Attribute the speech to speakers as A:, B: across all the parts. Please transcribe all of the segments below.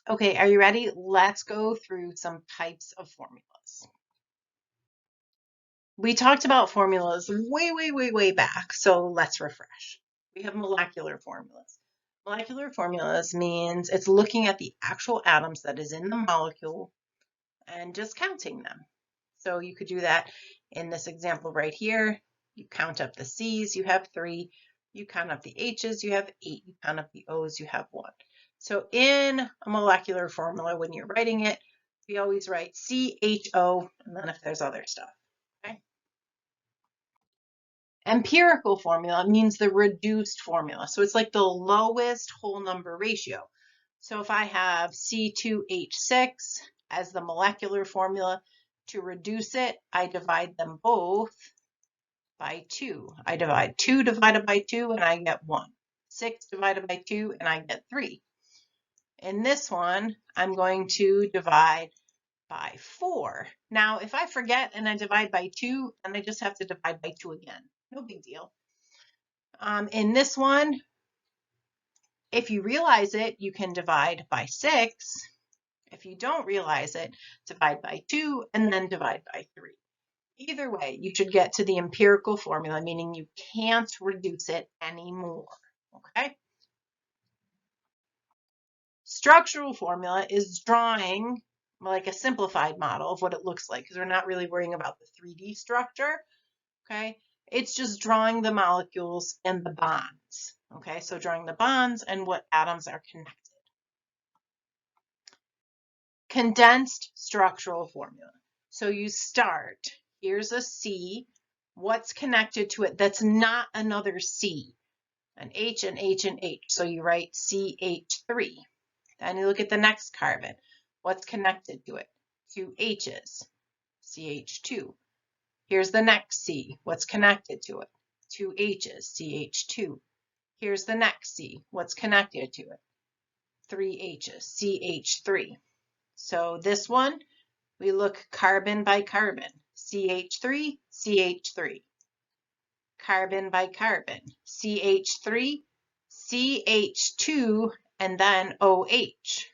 A: Okay, are you ready? Let's go through some types of formulas. We talked about formulas way back, so let's refresh. We have molecular formulas. Molecular formulas means it's looking at the actual atoms that is in the molecule and just counting them. So you could do that in this example right here. You count up the C's, you have 3. You count up the H's, you have 8. You count up the O's, you have 1. So in a molecular formula, when you're writing it, we always write CHO, and then if there's other stuff. Okay. Empirical formula means the reduced formula. So it's like the lowest whole number ratio. So if I have C2H6 as the molecular formula, to reduce it, I divide them both by 2. I divide 2 divided by 2 and I get 1. 6 divided by 2 and I get 3. In this one, I'm going to divide by 4. Now, if I forget and I divide by 2, then I just have to divide by 2 again. No big deal. In this one, if you realize it, you can divide by 6. If you don't realize it, divide by 2 and then divide by 3. Either way, you should get to the empirical formula, meaning you can't reduce it anymore. Okay? Structural formula is drawing like a simplified model of what it looks like because we're not really worrying about the 3D structure. Okay? It's just drawing the molecules and the bonds. Okay? So drawing the bonds and what atoms are connected. Condensed structural formula. So you start, here's a C. What's connected to it that's not another C? An H, an H, an H. So you write CH3. Then you look at the next carbon. What's connected to it? 2 H's, CH2. Here's the next C. What's connected to it? 2 H's, CH2. Here's the next C. What's connected to it? 3 H's, CH3. So this one, we look carbon by carbon. CH3, CH3. Carbon by carbon. CH3, CH2, and then OH.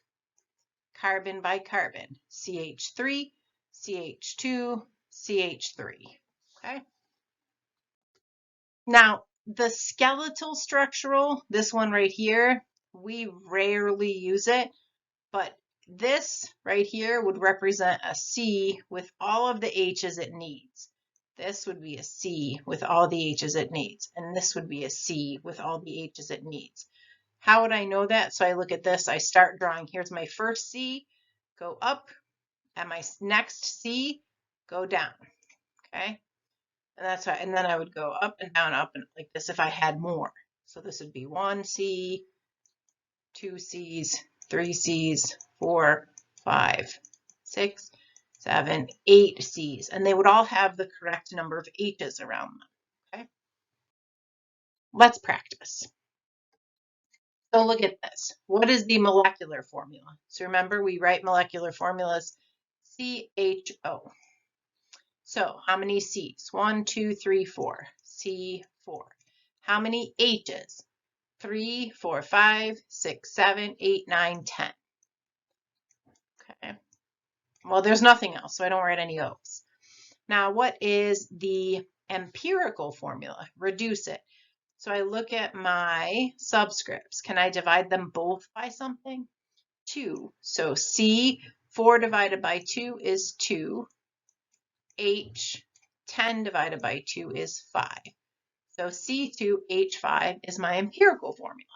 A: Carbon by carbon. CH3, CH2, CH3. Okay. Now, the skeletal structural, this one right here, we rarely use it, but this right here would represent a C with all of the H's it needs. This would be a C with all the H's it needs. And this would be a C with all the H's it needs. How would I know that? So I look at this, I start drawing. Here's my first C, go up, and my next C, go down. Okay? And that's why, and then I would go up and like this if I had more. So this would be 1 C, 2 C's, 3 C's, 4, 5, 6, 7, 8 C's, and they would all have the correct number of H's around them. Okay, let's practice. So look at this. What is the molecular formula? So remember, we write molecular formulas CHO. So how many C's? 1, 2, 3, 4. C4. How many H's? 3, 4, 5, 6, 7, 8, 9, 10. Okay. Well, there's nothing else, so I don't write any O's. Now, what is the empirical formula? Reduce it. So I look at my subscripts. Can I divide them both by something? 2. So C, 4 divided by 2 is 2. H, 10 divided by 2 is 5. So C2H5 is my empirical formula.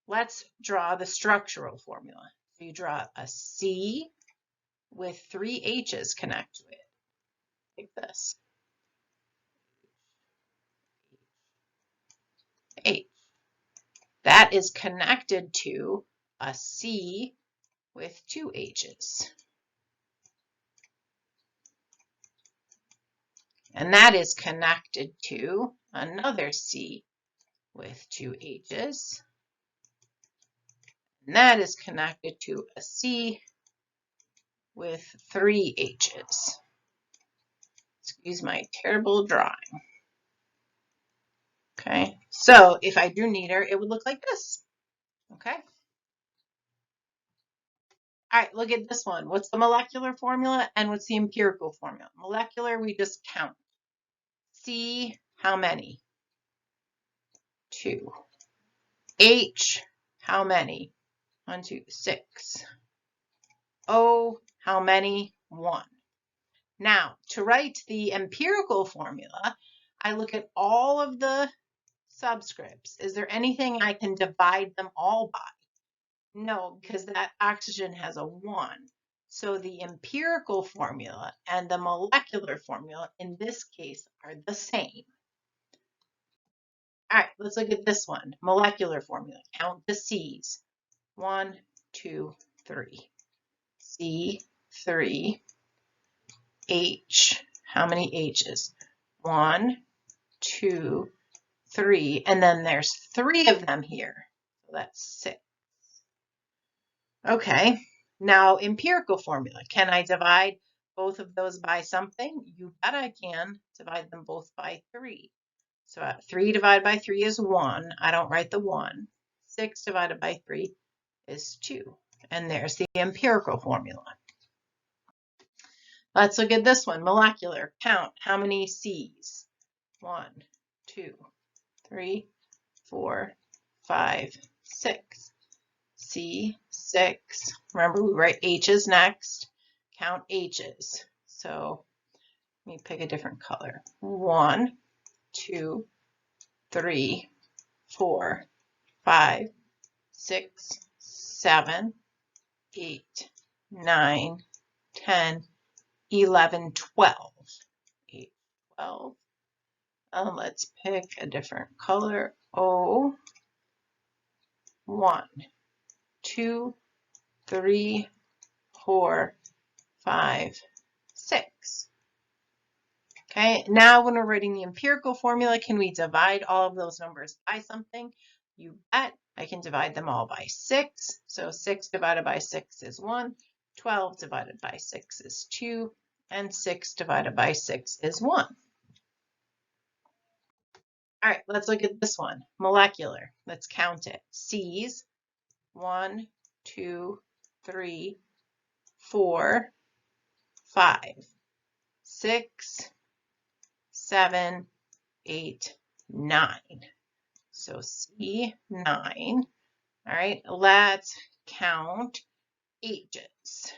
A: Let's draw the structural formula. So you draw a C with 3 H's connect to it, like this. H. That is connected to a C with 2 H's. And that is connected to another C with 2 H's. And that is connected to a C with 3 H's. Excuse my terrible drawing. Okay, so if I drew neater, it would look like this. Okay. All right, look at this one. What's the molecular formula and what's the empirical formula? Molecular, we just count. C, how many? 2. H, how many? 1, 2, 6. O, how many? 1. Now, to write the empirical formula, I look at all of the subscripts. Is there anything I can divide them all by? No, because that oxygen has a 1. So the empirical formula and the molecular formula in this case are the same. All right, let's look at this one. Molecular formula. Count the C's. 1, 2, 3. C, 3. H, how many H's? 1, 2, 3. And then there's 3 of them here. So that's 6. Okay, now empirical formula. Can I divide both of those by something? You bet I can. Divide them both by 3. So 3 divided by 3 is 1. I don't write the 1. 6 divided by 3 is 2. And there's the empirical formula. Let's look at this one. Molecular. Count how many C's? 1, 2, 3, 4, 5, 6. C, 6. Remember, we write H's next. Count H's. So let me pick a different color. 1, 2, 3, 4, 5, 6, 7, 8, 9, 10, 11, 12. 8, 12. Let's pick a different color. O, 1, 2, 3, 4, 5, 6. Okay, now when we're writing the empirical formula, can we divide all of those numbers by something? You bet. I can divide them all by 6. So 6 divided by 6 is 1. 12 divided by 6 is 2. And 6 divided by 6 is 1. All right, let's look at this one. Molecular. Let's count it. C's. 1, 2, 3, 4, 5, 6, 7, 8, 9. So C, 9. All right, let's count H's.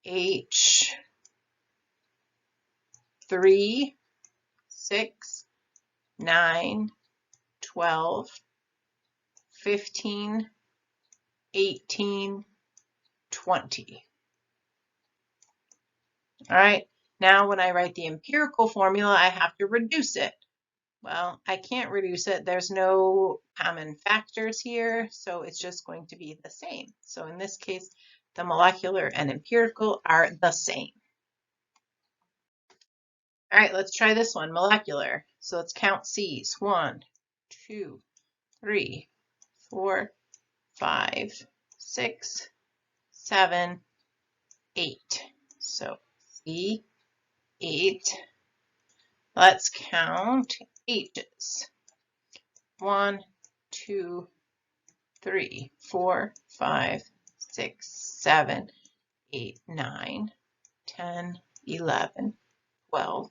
A: H, 3, 6, 9, 12, 15, 18, 20. All right, now when I write the empirical formula, I have to reduce it. Well, I can't reduce it. There's no common factors here, so it's just going to be the same. So in this case, the molecular and empirical are the same. All right, let's try this one, molecular. So let's count C's. 1, 2, 3, 4, 5, 6, 7, 8. So C, 8. Let's count H's. 1, 2, 3, 4, 5, 6, 7, 8, 9, 10, 11, 12,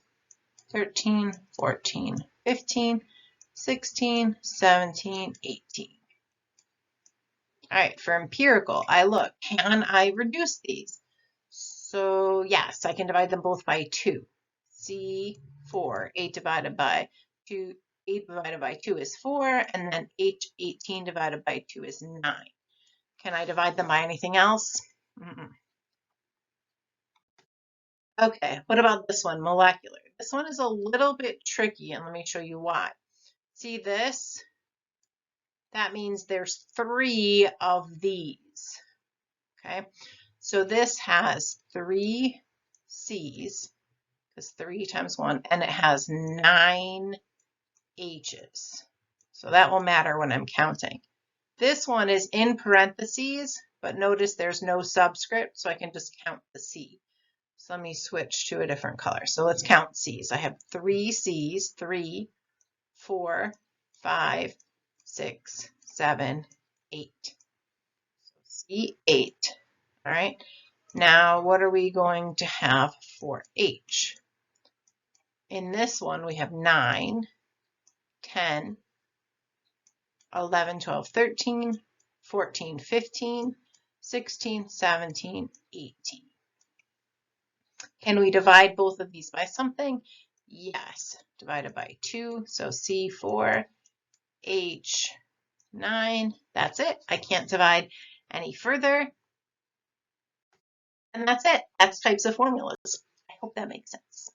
A: 13, 14, 15, 16, 17, 18. All right, for empirical, I look, can I reduce these? So yes, I can divide them both by 2. C, 4, 8 divided by 2, 8 divided by 2 is 4, and then H, 18 divided by 2 is 9. Can I divide them by anything else? Okay, what about this one, molecular? This one is a little bit tricky, and let me show you why. See this? That means there's 3 of these. Okay, so this has 3 C's, because 3 times 1, and it has 9 H's. So that will matter when I'm counting. This one is in parentheses, but notice there's no subscript, so I can just count the C. So let me switch to a different color. So let's count C's. I have 3 C's, 3, 4, 5, 6, 7, 8. C8. All right. Now, what are we going to have for H? In this one, we have 9, 10, 11, 12, 13, 14, 15, 16, 17, 18. Can we divide both of these by something? Yes. Divided by 2, so C4, H9. That's it. I can't divide any further. And that's it. That's types of formulas. I hope that makes sense.